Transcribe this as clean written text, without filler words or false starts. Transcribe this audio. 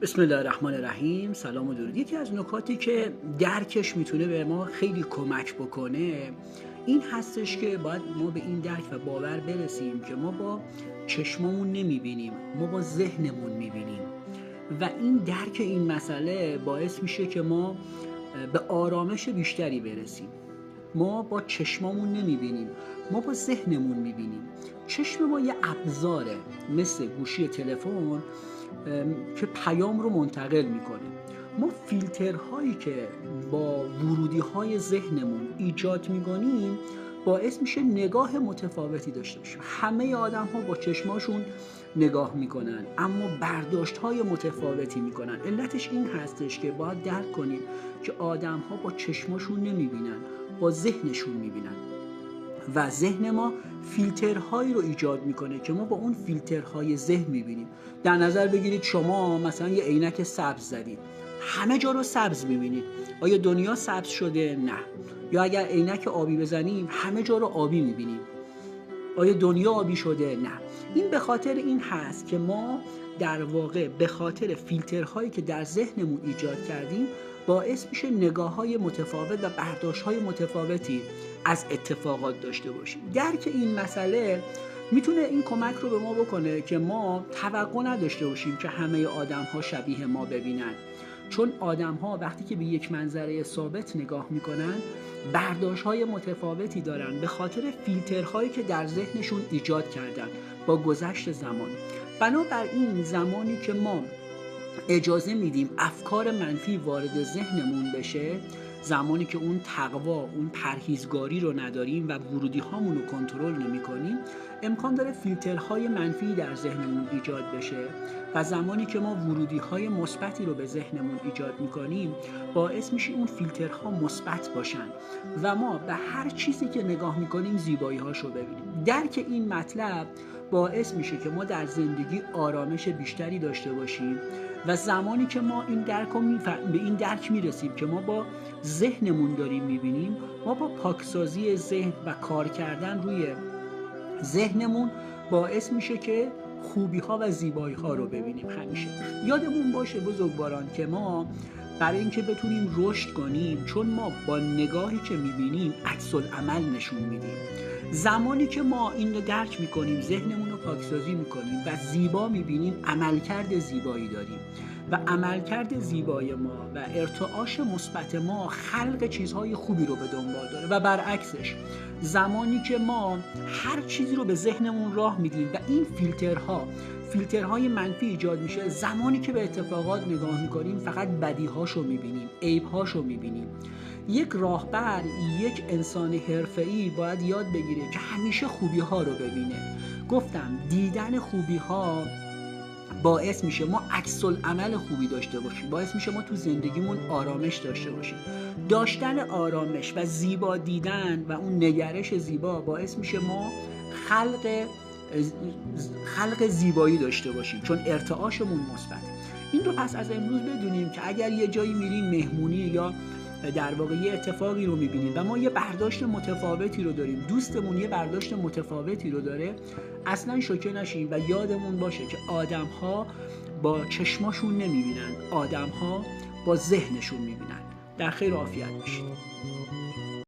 بسم الله الرحمن الرحیم. سلام و درود. یکی از نکاتی که درکش میتونه به ما خیلی کمک بکنه این هستش که باید ما به این درک و باور برسیم که ما با چشممون نمیبینیم، ما با ذهنمون میبینیم و این درک این مسئله باعث میشه که ما به آرامش بیشتری برسیم. ما با چشممون نمیبینیم، ما با ذهنمون میبینیم. چشم ما یه ابزاره مثل گوشی تلفن که پیام رو منتقل میکنه. ما فیلترهایی که با ورودی‌های ذهنمون ایجاد میکنیم باعث میشه نگاه متفاوتی داشته باشیم. همه آدم‌ها با چشماشون نگاه میکنن اما برداشت‌های متفاوتی میکنن. علتش این هستش که باید درک کنیم که آدم‌ها با چشماشون نمیبینن، با ذهنشون میبینن و ذهن ما فیلترهایی رو ایجاد میکنه که ما با اون فیلترهای ذهن میبینیم. در نظر بگیرید شما مثلا یه عینک سبز زدید، همه جا رو سبز میبینید. آیا دنیا سبز شده؟ نه. یا اگر عینک آبی بزنیم همه جا رو آبی میبینیم. آیا دنیا آبی شده؟ نه. این به خاطر این هست که ما در واقع به خاطر فیلترهایی که در ذهنمون ایجاد کردیم باعث میشه نگاه‌های متفاوت و برداشت‌های متفاوتی از اتفاقات داشته باشیم. درک این مسئله میتونه این کمک رو به ما بکنه که ما توقع نداشته باشیم که همه آدم‌ها شبیه ما ببینن، چون آدم‌ها وقتی که به یک منظره ثابت نگاه میکنن برداشت‌های متفاوتی دارن به خاطر فیلترهایی که در ذهنشون ایجاد کردن با گذشت زمان. بنابراین زمانی که ما اجازه میدیم افکار منفی وارد ذهنمون بشه، زمانی که اون تقوا، اون پرهیزگاری رو نداریم و ورودی هامون رو کنترل نمی کنیم، امکان داره فیلترهای منفی در ذهنمون ایجاد بشه و زمانی که ما ورودی های مثبتی رو به ذهنمون ایجاد می کنیم باعث میشه اون فیلترها مثبت باشن و ما به هر چیزی که نگاه می کنیم زیبایی هاشو ببینیم. درک این مطلب باعث میشه که ما در زندگی آرامش بیشتری داشته باشیم و زمانی که ما این درک رو به این درک میرسیم که ما با ذهنمون داریم میبینیم، ما با پاکسازی ذهن و کار کردن روی ذهنمون باعث میشه که خوبی ها و زیبایی ها رو ببینیم. همیشه یادمون باشه بزرگواران که ما برای اینکه بتونیم رشد کنیم، چون ما با نگاهی که میبینیم عکس العمل نشون میدیم. زمانی که ما این رو درک میکنیم، ذهنمون رو پاکسازی میکنیم و زیبا میبینیم، عملکرد زیبایی داریم و عملکرد زیبای ما و ارتعاش مثبت ما خلق چیزهای خوبی رو به دنبال داره و برعکسش زمانی که ما هر چیزی رو به ذهنمون راه میدیم و این فیلترهای منفی ایجاد میشه، زمانی که به اتفاقات نگاه میکنیم فقط بدیهاشو میبینیم، عیبهاشو میبینیم. یک راهبر، یک انسان حرفه‌ای باید یاد بگیره که همیشه خوبی‌ها رو ببینه. گفتم دیدن خوبی‌ها باعث میشه ما عکس العمل خوبی داشته باشیم، باعث میشه ما تو زندگیمون آرامش داشته باشیم. داشتن آرامش و زیبا دیدن و اون نگرش زیبا باعث میشه ما خلق زیبایی داشته باشیم، چون ارتعاشمون مثبت. این رو پس از امروز بدونیم که اگر یه جایی میریم مهمونی یا در واقع یه اتفاقی رو میبینیم و ما یه برداشت متفاوتی رو داریم، دوستمون یه برداشت متفاوتی رو داره، اصلا شوکه نشیم و یادمون باشه که آدم‌ها با چشماشون نمیبینن، آدم‌ها با ذهنشون میبینن. در خیر و عافیت باشید.